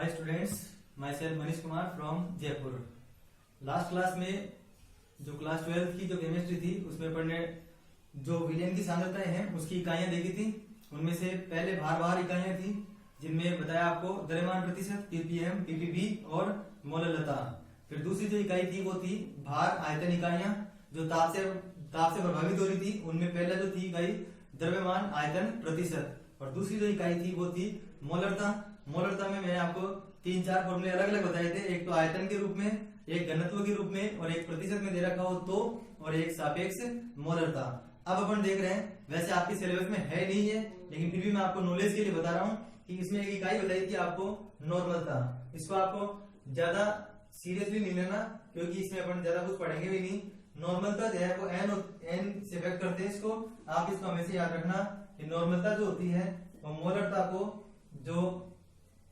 Hi students, my self Manish Kumar from Jaipur. Last class में जो class 12 की जो केमिस्ट्री थी उसमें अपन ने जो विलयन की सांद्रताएं हैं उसकी इकाइयां देखी थी। उनमें से पहले भार इकाइयां थी जिनमें बताया आपको द्रव्यमान प्रतिशत, पीपीएम, पीपीवी और मोललता। फिर दूसरी जो इकाई थी वो थी भार आयतन इकाइयां जो ताप से प्रभावित हो रही थी। उनमें पहला जो थी इकाई द्रव्यमान आयतन प्रतिशत और दूसरी जो इकाई थी वो थी मोलरता। मोलरता में मैंने आपको 3-4 फॉर्मूले अलग अलग बताए थे, एक तो आयतन के रूप में, एक घनत्व के रूप में और एक प्रतिशत में दे रखा हो तो, और एक सापेक्ष मोलरता। अब अपन देख रहे हैं, वैसे आपके सिलेबस में है नहीं है लेकिन फिर भी मैं आपको नॉलेज के लिए बता रहा हूं कि इसमें एक इकाई बताई थी आपको नॉर्मलता। इसको आपको ज्यादा सीरियसली नहीं लेना क्योंकि इसमें अपन ज्यादा कुछ पढ़ेंगे भी नहीं। नॉर्मलता जो है वो एन से व्यक्त करते हैं इसको, आप इसको हमेशा याद रखना कि नॉर्मलता जो होती है वो मोलरता को जो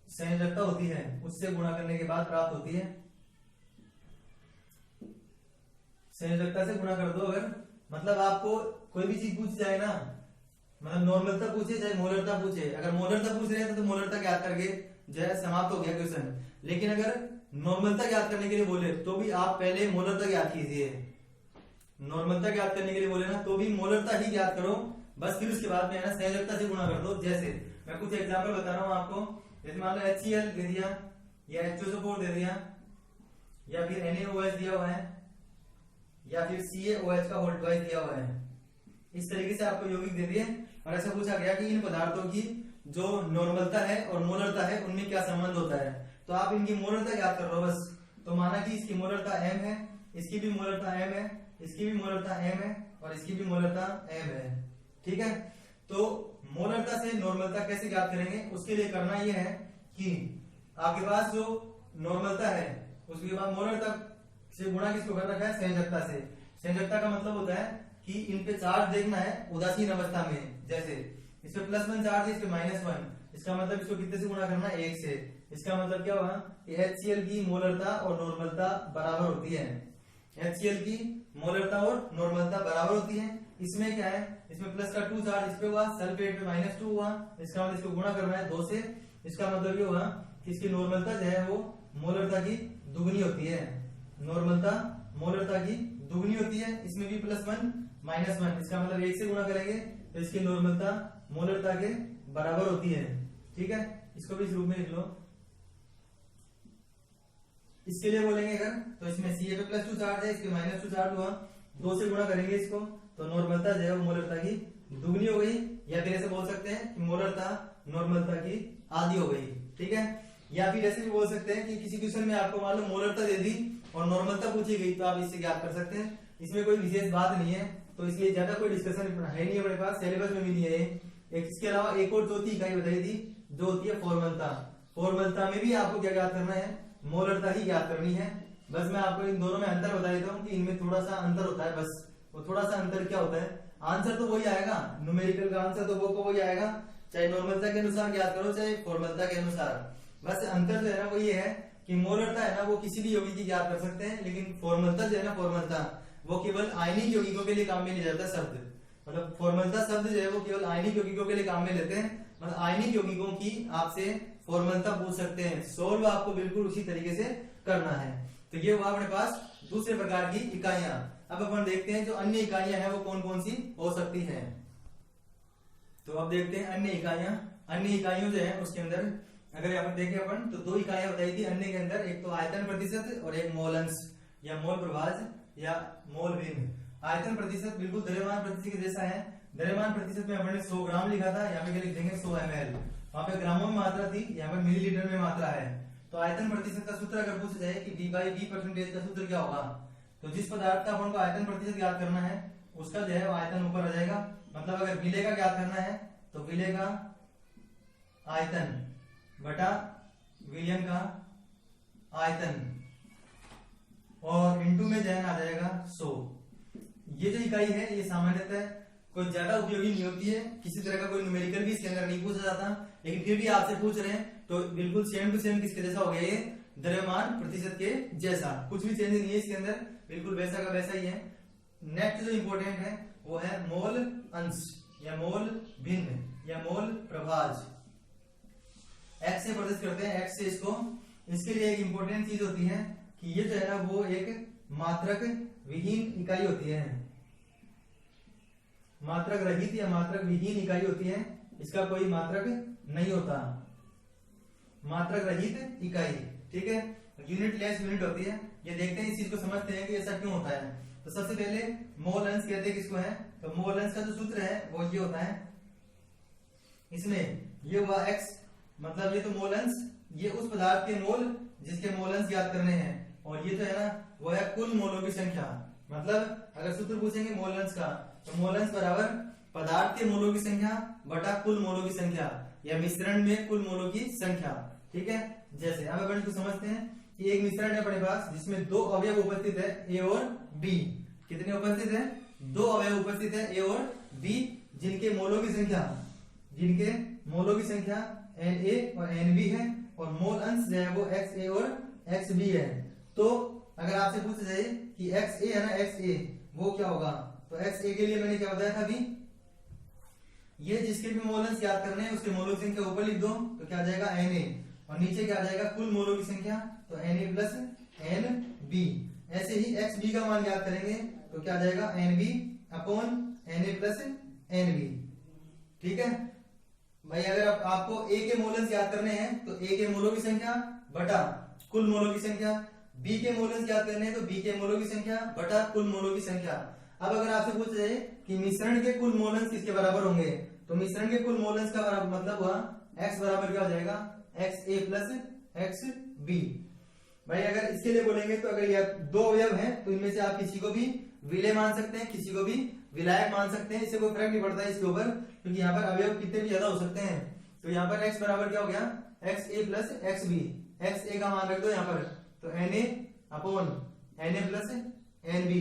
संयोजकता होती है उससे गुणा करने के बाद प्राप्त होती है। संयोजकता से गुणा कर दो अगर, मतलब आपको कोई भी चीज पूछ जाए ना, मतलब नॉर्मलता पूछे चाहे मोलरता पूछे, अगर मोलरता पूछ रहे हैं तो मोलरता ज्ञात करके जो है समाप्त हो गया क्वेश्चन। लेकिन अगर नॉर्मलता ज्ञात करने के लिए बोले तो भी आप पहले मोलरता ज्ञात कीजिए। नॉर्मलता ज्ञात करने के लिए बोले ना तो भी मोलरता ही ज्ञात करो बस, फिर उसके बाद में है ना संयोजकता से गुणा कर दो। जैसे मैं कुछ एग्जाम्पल बता रहा हूं आपको, जैसे मान लो HCl दे दिया या H2SO4 दे दिया या फिर NaOH दिया हुआ है या फिर CaOH का होल ट्वाइस दिया हुआ है। इस तरीके से आपको यौगिक दे दिए और ऐसा पूछा गया कि इन पदार्थों की जो नॉर्मलता है और मोलरता है उनमें क्या संबंध होता है, तो आप इनकी मोलरता याद कर लो बस। तो माना कि इसकी मोलरता m है, इसकी भी मोलरता m है, इसकी भी मोलरता m है और इसकी भी मोलरता m है। ठीक है, तो मोलरता से नॉर्मलता कैसे ज्ञात करेंगे, उसके लिए करना यह है कि आपके पास जो नॉर्मलता है उसके बाद मोलरता से गुणा किसको कर रखा है, संयोजकता से। संयोजकता का मतलब होता है कि इन पे चार्ज देखना है उदासीन अवस्था में। जैसे इस पे +1 चार्ज है, इस पे -1, इसका मतलब इसको कितने से गुणा करना है, 1 से। इसका मतलब क्या हुआ कि HCl की मोलरता और नॉर्मलता बराबर होती है। HCl की मोलरता और नॉर्मलता बराबर होती है। इसमें क्या है, इसमें प्लस का 2 चार्ज इस पे हुआ, सल्फेट पे -2 हुआ, इसका मतलब इसको गुणा करना है 2 से। इसका मतलब ये हुआ कि इसकी नॉर्मलता जो है वो मोलरता की दुगनी होती है। नॉर्मलता मोलरता की दुगनी होती है। इसमें भी +1 -1, इसका मतलब 1 से गुणा करेंगे तो इसकी नॉर्मलता मोलरता के बराबर होती है। ठीक है, इसको भी इस रूप में लिख लो। इसके लिए बोलेंगे अगर, तो इसमें Ca पे +2 चार्ज है, इसके -2 चार्ज हुआ, 2 से गुणा करेंगे इसको तो नॉर्मलता जो है वो मोलरता की दुगनी हो गई, या फिर ऐसे बोल सकते हैं कि मोलरता नॉर्मलता की आधी हो गई। ठीक है, या फिर ऐसे भी बोल सकते हैं कि किसी क्वेश्चन में आपको मान लो मोलरता दे दी और नॉर्मलता पूछी गई तो आप इससे ज्ञात कर सकते हैं। इसमें कोई विशेष बात नहीं है, तो इसलिए ज्यादा कोई डिस्कशन है नहीं अपने पास, सिलेबस में भी नहीं है। एक इसके अलावा एक और चौथी इकाई बताई थी जो होती है फॉर्मलता। फॉर्मलता में भी आपको क्या ज्ञात करना है, मोलरता ही ज्ञात करनी है। बस मैं आपको इन दोनों में अंतर बता देता हूँ कि इनमें थोड़ा सा अंतर होता है बस। वो थोड़ा सा अंतर क्या होता है, आंसर तो वही आएगा, न्यूमेरिकल का आंसर तो वो वही आएगा, चाहे नॉर्मलता के अनुसार ज्ञात करो चाहे फॉर्मलता के अनुसार। बस अंतर जो है ना वो ये है कि मोलरता है ना वो किसी भी यौगिक की ज्ञात कर सकते हैं, लेकिन फॉर्मलता जो है ना फॉर्मलता वो केवल आयनिक यौगिकों के लिए काम में लिया जाता है शब्द। मतलब फॉर्मलता शब्द जो है वो केवल आयनिक यौगिकों के लिए काम में लेते हैं। मतलब आयनिक यौगिकों की आपसे फॉर्मलता पूछ सकते हैं, सोल्व आपको बिल्कुल उसी तरीके से करना है। तो ये हुआ अपने पास दूसरे प्रकार की इकाइयां। अब अपन देखते हैं जो अन्य इकाइयां हैं वो कौन कौन सी हो सकती हैं। तो अब देखते हैं अन्य इकाइयां। अन्य इकाइयों जो है उसके अंदर अगर यहाँ पर देखें अपन तो 2 इकाइयां बताई थी अन्य के अंदर, एक तो आयतन प्रतिशत और एक मोल अंश या मोल प्रभाज या मोल भिन्न। आयतन प्रतिशत बिल्कुल द्रव्यमान प्रतिशत के जैसा है। द्रव्यमान प्रतिशत में अपन ने 100 ग्राम लिखा था, यहाँ पे लिख देंगे 100 ml। वहां पे ग्रामों में मात्रा थी, यहाँ पर मिलीलीटर में मात्रा है। तो आयतन प्रतिशत का सूत्र अगर पूछा जाए कि D/V परसेंटेज का सूत्र क्या होगा, तो जिस पदार्थ का अपन को आयतन प्रतिशत ज्ञात करना है उसका जो है वो आयतन ऊपर आ जाएगा। मतलब अगर विलेय का ज्ञात करना है तो विलेय का आयतन बटा विलयन का आयतन और इनटू में जो है आ जाएगा 100। ये जो इकाई है ये सामान्यतः कोई ज्यादा उपयोगी नहीं होती है, किसी तरह का कोई न्यूमेरिकल भी इसके अंदर नहीं पूछा जाता, लेकिन फिर भी आपसे पूछ रहे हैं तो बिल्कुल सेम टू सेम किसके जैसा हो गया, ये द्रव्यमान प्रतिशत के जैसा, कुछ भी चेंज नहीं है इसके अंदर, बिल्कुल वैसा का वैसा ही है। नेक्स्ट जो इंपॉर्टेंट है वो है मोल अंश या मोल भिन्न या मोल प्रभाज। x से प्रदर्शित करते हैं, x से इसको, इसके लिए एक इंपॉर्टेंट चीज होती है कि ये जो है ना वो एक मात्रक विहीन इकाई होती है, मात्रक रहित या मात्रक विहीन इकाई होती है, इसका कोई मात्रक नहीं होता, मात्रक रहित इकाई, ठीक है, यूनिट लेस यूनिट होती है। ये देखते हैं, इस चीज को समझते हैं कि ऐसा क्यों होता है। तो सबसे पहले मोल अंश कहते हैं किसको है, तो मोल अंश का जो सूत्र है वो ये होता है, इसमें ये हुआ x, मतलब ये तो मोल अंश, ये उस पदार्थ के मोल जिसके मोल अंश ज्ञात करने हैं, और ये जो है ना वो है कुल मोलों की संख्या। मतलब अगर सूत्र पूछेंगे मोल अंश का, तो मोल अंश बराबर पदार्थ के मोलों की संख्या बटा कुल मोलों की संख्या, या मिश्रण में कुल मोलों की संख्या, ठीक है। जैसे अब अपन इसको समझते हैं कि एक मिश्रण है अपने पास जिसमें दो अवयव उपस्थित है, ए और बी। कितने उपस्थित है, दो अवयव उपस्थित है, ए और बी, जिनके मोलों की संख्या Na और Nb है, और मोल अंश जो है वो Xa और Xb है। तो अगर आपसे पूछा जाए कि Xa है ना, Xa वो क्या होगा, तो Xa के लिए मैंने क्या बताया था अभी, ये जिसके भी मोल अंश याद करने हैं उसके मोलों की संख्या ऊपर लिख दो, तो क्या आ जाएगा Na, और नीचे क्या आ जाएगा कुल मोलों की संख्या, तो Na प्लस Nb। ऐसे ही Xb का मान याद करेंगे तो क्या आ जाएगा Nb upon Na plus Nb, ठीक है भाई। अगर आपको A के मोल अंश याद करने हैं तो A के मोलों की संख्या बटा कुल मोलों की संख्या, B के मोल अंश याद करने हैं तो B के मोलों की संख्या बटा कुल मोलों की संख्या। अब अगर आपसे पूछा जाए कि मिश्रण के कुल मोल अंश किसके बराबर होंगे, तो मिश्रण के कुल मोल अंश का मतलब हुआ x बराबर क्या हो जाएगा, Xa प्लस Xb। भाई अगर इसके लिए बोलेंगे तो अगर ये दो अवयव हैं तो इनमें से आप किसी को भी विलय मान सकते हैं, किसी को भी विलायक मान सकते हैं, इससे कोई फर्क नहीं पड़ता है इसके ऊपर, क्योंकि यहाँ पर अवयव कितने भी ज्यादा हो सकते हैं। तो यहाँ पर x बराबर क्या हो गया, Xa प्लस Xb, Xa का मान रख दो यहाँ पर, तो Na upon Na plus Nb,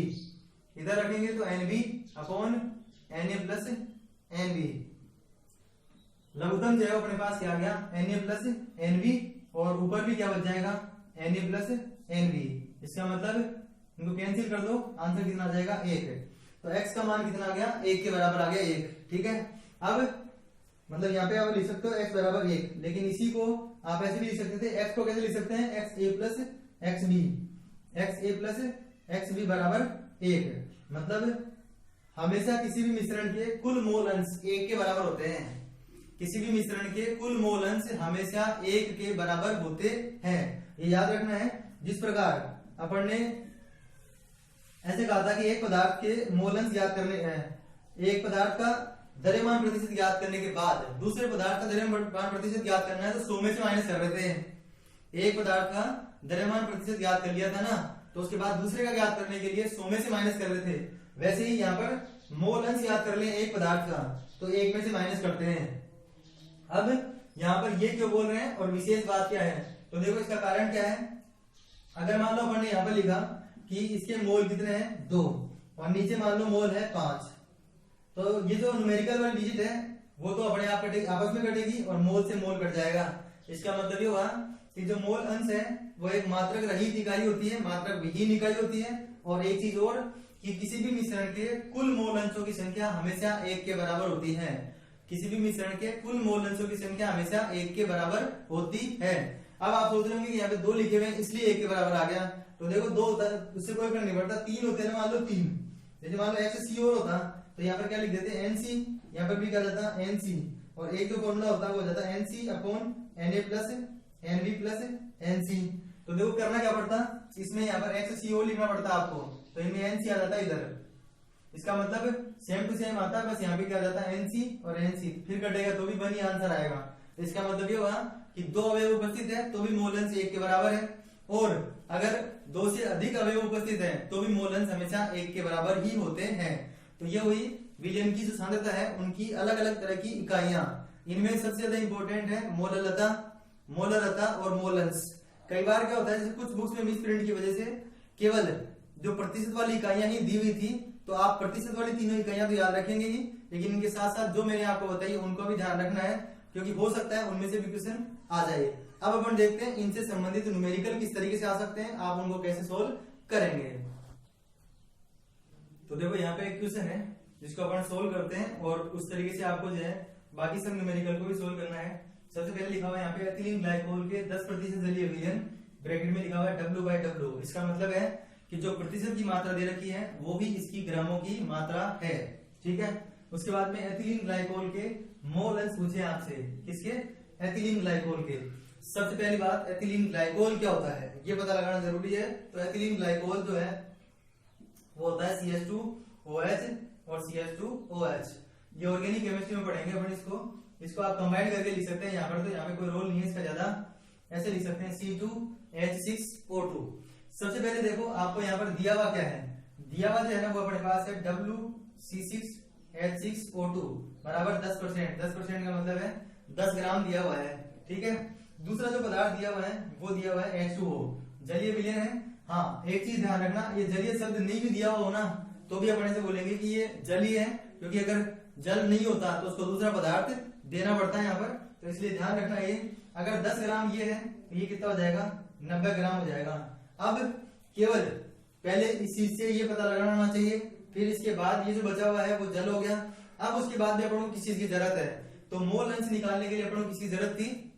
इधर रखेंगे तो Nb upon Na plus Nb, लघुत्तम जो है अपने पास क्या आ गया, Na प्लस Nb, और ऊपर भी क्या बच जाएगा, Na प्लस Nb। इसका मतलब इनको कैंसिल कर दो, आंसर कितना आ जाएगा 1। तो x का मान कितना आ गया, 1 के बराबर आ गया 1, ठीक है। अब मतलब यहाँ पे आप लिख सकते हो x बराबर 1, लेकिन इसी को आप ऐसे भी लिख सकते थे, x को कैसे लिख सकते हैं, Xa plus Xb, Xa plus Xb बराबर 1। मतलब हमेशा किसी भी मिश्रण के कुल मोल अंश 1 के बराबर होते हैं, किसी भी मिश्रण के कुल मोल अंश हमेशा 1 के बराबर होते हैं, ये याद रखना है। जिस प्रकार अपन ने ऐसे कहा था कि एक पदार्थ के मोल अंश ज्ञात करने हैं, एक पदार्थ का द्रव्यमान प्रतिशत ज्ञात करने के बाद दूसरे पदार्थ का द्रव्यमान प्रतिशत ज्ञात करना है तो 100 में से माइनस कर रहे थे। एक पदार्थ का द्रव्यमान प्रतिशत ज्ञात कर लिया था ना, तो उसके बाद दूसरे का ज्ञात करने के लिए 100 में से माइनस कर रहे थे। वैसे ही यहाँ पर मोल अंश याद कर ले एक पदार्थ का, तो 1 में से माइनस करते हैं। अब यहाँ पर ये क्यों बोल रहे हैं और विशेष बात क्या है, तो देखो इसका कारण क्या है। अगर मान लो अपन ने यहाँ पर लिखा कि इसके मोल कितने हैं 2, और नीचे मान लो मोल है 5, तो ये जो न्यूमेरिकल वाली डिजिट है वो तो अपने आप कटेगी, आपस में कटेगी, और मोल से मोल कट जाएगा। इसका मतलब ये हुआ कि जो मोल अंश है वो एक मात्रक रहित इकाई होती है, मात्रक विहीन इकाई होती है। और एक चीज और कि किसी भी मिश्रण के कुल मोल अंशों की संख्या हमेशा 1 के बराबर होती है, किसी भी मिश्रण के कुल मोल अंशों की संख्या हमेशा 1 के बराबर होती है। अब आप सोच रहे होंगे कि यहाँ पे 2 लिखे हुए हैं इसलिए 1 के बराबर आ गया, तो देखो 2 होता है उससे कोई फर्क नहीं पड़ता, 3 होते हैं, मान लो 3, जैसे मान लो XC और होता तो यहाँ पर क्या लिख देते हैं NC, यहाँ पर भी क्या जाता है NC, और एक जो फॉर्मूला होता है वो जाता है NC upon Na plus Nb plus NC। तो देखो करना क्या पड़ता, इसमें यहाँ पर XCO लिखना पड़ता आपको, तो इनमें NC आ जाता है इधर। इसका मतलब सेम टू सेम आता है, बस यहाँ पे क्या जाता है NC और NC, फिर कटेगा तो भी बनी आंसर आएगा। इसका मतलब ये हुआ कि 2 अवयव उपस्थित है तो भी मोल अंश 1 के बराबर है, और अगर 2 से अधिक अवयव उपस्थित है तो भी मोल अंश हमेशा 1 के बराबर ही होते हैं। तो ये हुई विलयन की जो सांद्रता है उनकी अलग अलग तरह की इकाइयां। इनमें सबसे ज्यादा इंपॉर्टेंट है मोलरता और मोल अंश। कई बार क्या होता है, जैसे कुछ बुक्स में मिस प्रिंट की वजह से केवल जो प्रतिशत वाली इकाइयां ही दी हुई थी, तो आप प्रतिशत वाली तीनों इकाइयां तो याद रखेंगे ही, लेकिन इनके साथ साथ जो मैंने आपको बताई उनको भी ध्यान रखना है, क्योंकि हो सकता है उनमें से भी क्वेश्चन आ जाए। अब अपन देखते हैं इनसे संबंधित न्यूमेरिकल किस तरीके से आ सकते हैं, आप उनको कैसे सोल्व करेंगे। तो देखो यहाँ पे एक क्वेश्चन है जिसको अपन सोल्व करते हैं, और उस तरीके से आपको जो है बाकी सब न्यूमेरिकल को भी सोल्व करना है। सबसे पहले लिखा हुआ है यहाँ पे एथिलीन ग्लाइकोल के 10% जलीय विलयन, ब्रैकेट में लिखा हुआ है W/W। इसका मतलब है कि जो प्रतिशत की मात्रा दे रखी है वो भी इसकी ग्रामों की मात्रा है, ठीक है। उसके बाद में एथिलीन ग्लाइकोल के मोल अंश पूछे आपसे, किसके? एथिलीन ग्लाइकोल के। सबसे पहली बात, एथिलीन ग्लाइकोल क्या होता है ये पता लगाना जरूरी है। तो एथिलीन ग्लाइकोल जो है वो होता है CH2OH और CH2OH। ये ऑर्गेनिक केमिस्ट्री में पढ़ेंगे अपन इसको आप कंबाइन करके लिख सकते हैं यहाँ पर, तो यहाँ पे कोई रोल नहीं है इसका ज्यादा, ऐसे लिख सकते हैं C2H6O2। सबसे पहले देखो आपको यहाँ पर दिया हुआ क्या है, दिया हुआ जो है ना वो अपने पास है WC6H6O2 बराबर 10%। 10% का मतलब है 10 ग्राम दिया हुआ है, ठीक है। दूसरा जो पदार्थ दिया हुआ है वो दिया हुआ है H2O, जलीय विलयन है। हाँ, एक चीज ध्यान रखना, ये जलीय शब्द नहीं भी दिया हुआ हो ना तो भी अपन ऐसे बोलेंगे कि ये जलीय है, क्योंकि अगर जल नहीं होता तो उसको दूसरा पदार्थ देना पड़ता है यहाँ पर, तो इसलिए ध्यान रखना। ये अगर 10 ग्राम ये है तो ये कितना हो जाएगा? 90 ग्राम हो जाएगा। अब केवल पहले इस चीज से ये पता लगाना होना चाहिए, फिर इसके बाद ये जो बचा हुआ है वो जल हो गया। अब उसके बाद में अपन को किस चीज की जरूरत है? तो मोल अंश निकालने के लिए अपन को किसकी जरूरत थी?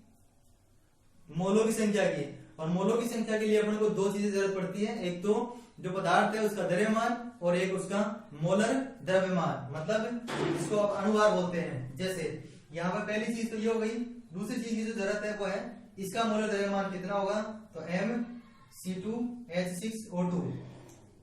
मोलों की संख्या की। और मोलों की संख्या के लिए अपन को दो चीजें जरूरत पड़ती है, एक तो जो पदार्थ है उसका द्रव्यमान और एक उसका मोलर द्रव्यमान, मतलब इसको आप अनुभार बोलते हैं। जैसे यहाँ पर पहली चीज तो ये हो गई। दूसरी चीज की जो जरूरत है वो है इसका मोलर द्रव्यमान कितना होगा? तो MC2H6O2।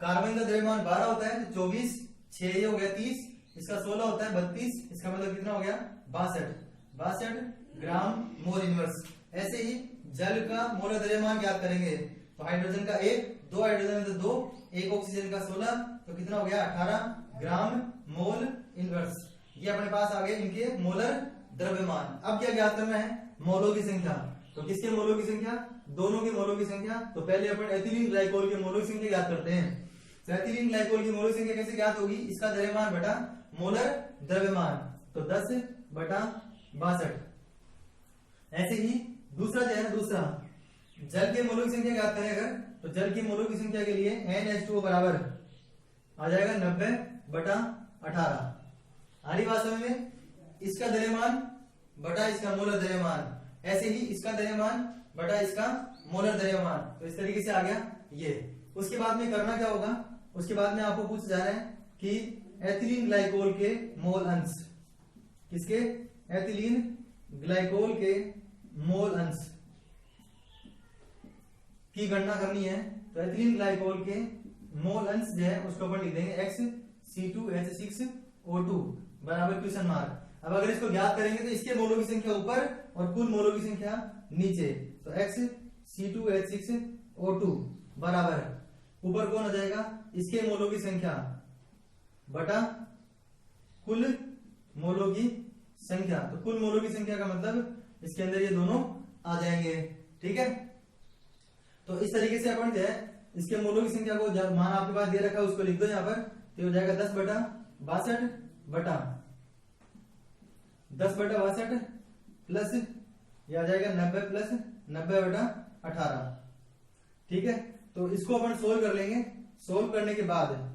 कार्बन का द्रव्यमान 12 होता है तो 24, 6 ये हो गया 30, इसका 16 होता है 32, इसका मतलब कितना हो गया? 62 ग्राम मोल इनवर्स। ऐसे ही जल का मोलर द्रव्यमान ज्ञात करेंगे तो हाइड्रोजन का 1, 2 हाइड्रोजन तो 2, 1 ऑक्सीजन का 16, तो कितना हो गया? 18 ग्राम मोल इनवर्स। ये अपने पास आ गए इनके मोलर द्रव्यमान। अब क्या ज्ञात करना है? मोलों की संख्या। तो किसके मोलों की संख्या? दोनों के मोलों की संख्या। तो पहले अपन एथिलीन ग्लाइकोल के मोलों की संख्या ज्ञात करते हैं। तो एथिलीन ग्लाइकोल की मोलों की संख्या कैसे ज्ञात होगी? इसका द्रव्यमान बटा मोलर द्रव्यमान, तो 10/62। ऐसे ही दूसरा जो है, दूसरा जल के मोलों की संख्या ज्ञात करें अगर, तो जल की मोलों की संख्या के लिए NH2O बराबर आ जाएगा 90/18। आरी भाषा में इसका द्रव्यमान बटा इसका मोलर द्रव्यमान, ऐसे ही इसका द्रव्यमान बटा इसका मोलर द्रव्यमान। तो इस तरीके से आ गया ये। उसके बाद में करना क्या होगा? उसके बाद में आपको पूछा जा रहा है कि एथिलीन ग्लाइकोल के मोल अंश, किसके? एथिलीन ग्लाइकोल के मोल अंश की गणना करनी है। तो एथिलीन ग्लाइकोल के मोल अंश जो है उसको अपन लिख देंगे XC2H6O2 बराबर क्वेश्चन मार्क। अब अगर इसको ज्ञात करेंगे तो इसके मोलों की संख्या ऊपर और कुल मोलों की संख्या नीचे। तो XC2H6O2 बराबर ऊपर कौन आ जाएगा? इसके मोलों की संख्या बटा कुल मोलों की संख्या। तो कुल मोलों की संख्या का मतलब इसके अंदर ये दोनों आ जाएंगे, ठीक है। तो इस तरीके से अपन जो है इसके मोलों की संख्या को जब मान आपके पास दे रखा है उसको लिख दो यहाँ पर, तो हो जाएगा 10/62 प्लस ये आ जाएगा 90 प्लस 90/18, ठीक है। तो इसको अपन सोल्व कर लेंगे। सोल्व करने के बाद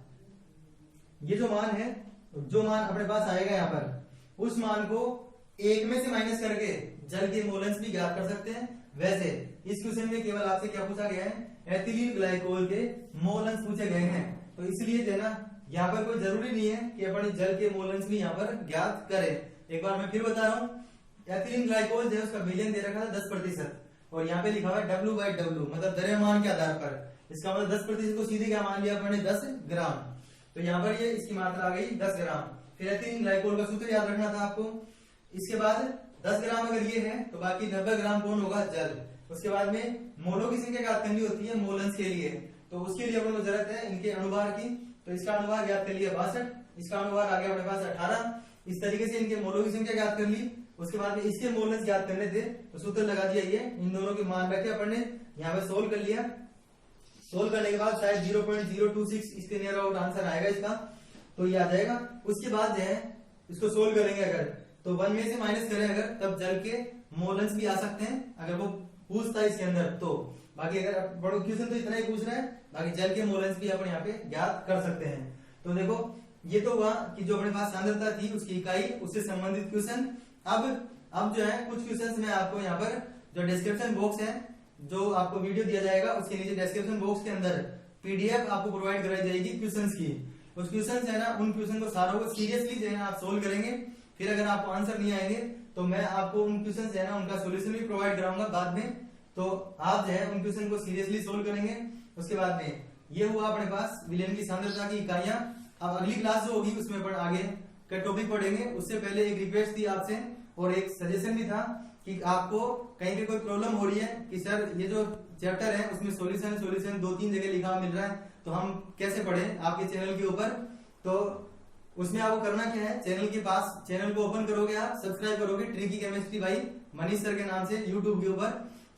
ये जो मान है, जो मान अपने पास आएगा यहाँ पर, उस मान को एक में से माइनस करके जल के मोल अंश भी ज्ञात कर सकते हैं। वैसे इस क्वेश्चन में केवल आपसे क्या पूछा गया है? एथिलीन ग्लाइकोल के मोल अंश पूछे गए हैं। तो इसलिए जो है ना यहाँ पर कोई जरूरी नहीं है कि अपन जल के मोल अंश भी यहाँ पर ज्ञात करें। एक बार मैं फिर बता रहा हूँ, एथिलीन ग्लाइकोल जो है उसका विलयन दे रखा था 10% और यहाँ पे लिखा हुआ है W/W, मतलब द्रव्यमान के आधार पर। इसका मतलब 10% को सीधे क्या मान लिया अपने? 10 ग्राम। तो यहाँ पर ये इसकी मात्रा आ गई 10 ग्राम। फिर एथिलीन ग्लाइकोल का सूत्र याद रखना था आपको। इसके बाद 10 ग्राम अगर ये है तो बाकी 90 ग्राम कौन होगा? जल। उसके बाद में मोलों की संख्या ज्ञात करनी होती है मोल अंश के लिए, तो उसके लिए अपन को जरूरत है इनके अनुभार की। तो इसका अनुभार ज्ञात कर लिया 62, इसका अनुभार आ गया अपने पास 18। इस तरीके से इनके मोलों की संख्या ज्ञात कर ली। उसके बाद में इसके मोल अंश ज्ञात करने थे तो सूत्र लगा दिया ये, इन दोनों के मान रखे अपन ने यहाँ पे सोल्व कर लिया। सोल्व करने के बाद शायद 0.026 इसके नियर आउट आंसर आएगा इसका, तो ये आ जाएगा। उसके बाद जो है इसको सोल्व करेंगे अगर, तो 1 में से माइनस करें अगर, तब जल के मोल अंश भी आ सकते हैं अगर वो पूछता है इसके अंदर तो। बाकी अगर बड़ो क्वेश्चन तो इतना ही पूछ रहे हैं, बाकी जल के मोल अंश भी अपन यहाँ पे ज्ञात कर सकते हैं। तो देखो ये तो हुआ कि जो अपने पास सांद्रता थी उसकी इकाई, उससे संबंधित क्वेश्चन। अब अब जो है कुछ क्वेश्चंस में आपको यहाँ पर जो डिस्क्रिप्शन बॉक्स है, जो आपको वीडियो दिया जाएगा उसके नीचे डिस्क्रिप्शन बॉक्स के अंदर पीडीएफ आपको प्रोवाइड कराई जाएगी क्वेश्चंस की। उस क्वेश्चन है ना, उन क्वेश्चन को सारों को सीरियसली जो है ना आप सोल्व करेंगे। फिर अगर आपको आंसर नहीं आएंगे तो मैं आपको उन क्वेश्चन है ना उनका सोल्यूशन भी प्रोवाइड कराऊंगा बाद में। तो आप जो है उन क्वेश्चन को सीरियसली सोल्व करेंगे। उसके बाद में ये हुआ अपने पास विलेन की सांद्रता की इकाइयां। अब अगली क्लास जो होगी उसमें आगे का टॉपिक पढ़ेंगे। उससे पहले एक रिक्वेस्ट थी आपसे और एक सजेशन भी था कि आपको कहीं पे कोई प्रॉब्लम हो रही है कि सर ये जो चैप्टर है उसमें सॉल्यूशन 2-3 जगह लिखा मिल रहा है, तो हम कैसे पढ़ें आपके चैनल के ऊपर। तो उसमें आपको करना क्या है, चैनल के पास चैनल को ओपन करोगे, आप सब्सक्राइब करोगे tricky chemistry by Manish sir के नाम से यूट्यूब के ऊपर,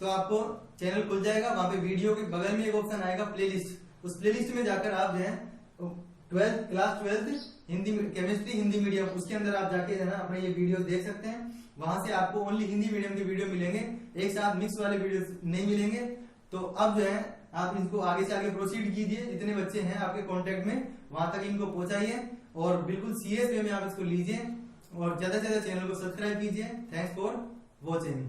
तो आपको चैनल खुल जाएगा। वहां पे वीडियो के बगल में एक ऑप्शन आएगा प्लेलिस्ट। उस प्लेलिस्ट में जाकर आप जो है class 12 Hindi chemistry Hindi medium, उसके अंदर आप जाके है ना अपने ये वीडियो देख सकते हैं। वहां से आपको ओनली हिंदी मीडियम के वीडियो मिलेंगे, एक साथ मिक्स वाले वीडियो नहीं मिलेंगे। तो अब जो है आप इनको आगे से आगे प्रोसीड कीजिए। जितने बच्चे हैं आपके कांटेक्ट में वहां तक इनको पहुंचाइए और बिल्कुल सीरियस वे में आप इसको लीजिए और ज्यादा से ज्यादा चैनल को सब्सक्राइब कीजिए। Thanks for watching.